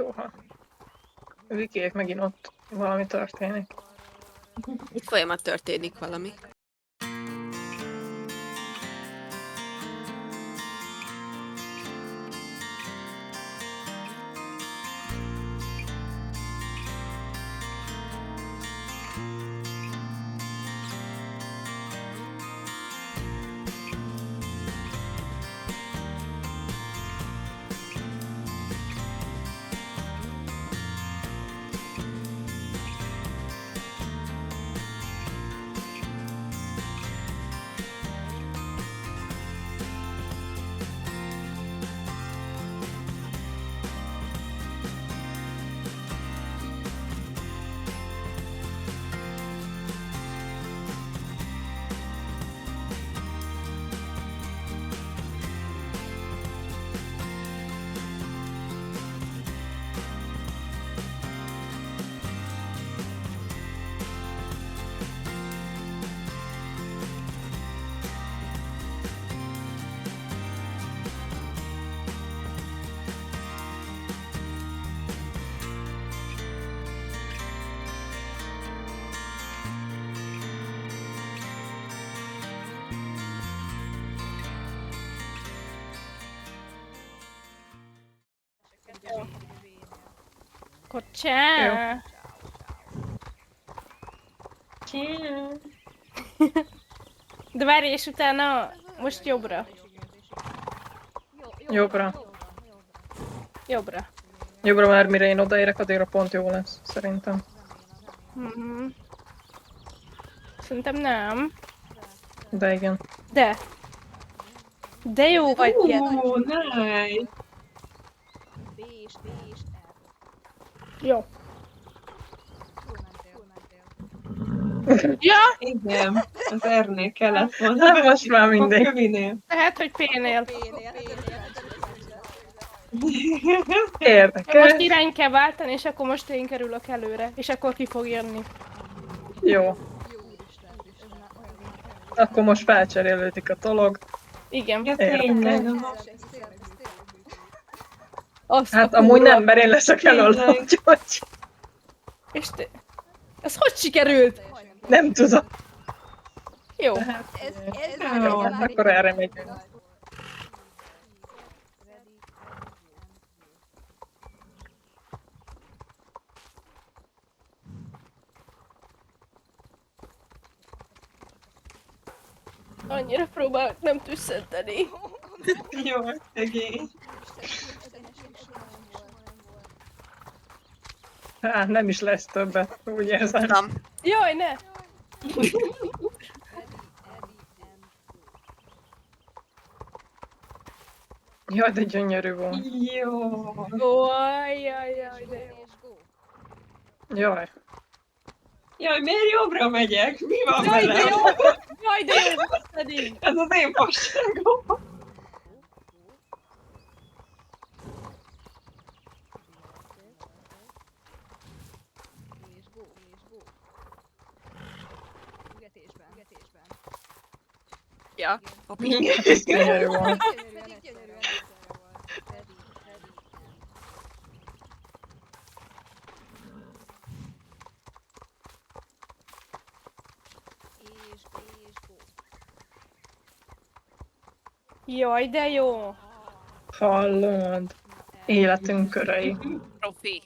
Soha. Vikiék megint ott valami történik. Itt folyamat történik valami. Akkor csá! De várj, és utána most jobbra. Jobbra. Jobbra. Jobbra már mire én odaérek, addigra pont jó lesz, szerintem. Mhm. Szerintem nem. De igen. De. De jó vagy, ilyen. Nice. Jó. Ja, Igen, az R-nél kellett volna. Hát most már mindegy. A kövinél. lehet, hogy P-nél. Érdekes. Most irány kell váltani, és akkor most én kerülök előre. És akkor ki fog jönni. Jó. Akkor most felcserélődik a dolog. Igen. Ja, tényleg. Azt Hát a amúgy kurva. nem, mert én leszek elől, Tényleg. úgyhogy És te... Ez hogy sikerült? nem tudom. Jó. Jó, hát akkor erre megyünk. Annyira próbálok nem tüsszenteni. Jó, szegény. Hát nem is lesz többet, úgy érzem. Nem. Jaj, ne! Jaj, de gyönyörű volt. Jó. Jaj, jaj, jaj, de jó. Jaj. Jaj, miért jobbra megyek? Mi van Jaj, de velem? jó! Jaj, de jó! Pedig. Ez az én fasságom. Ja. Hát ez gyönyörű volt. Jaj, de jó! Hallod? Életünk körei. Profi.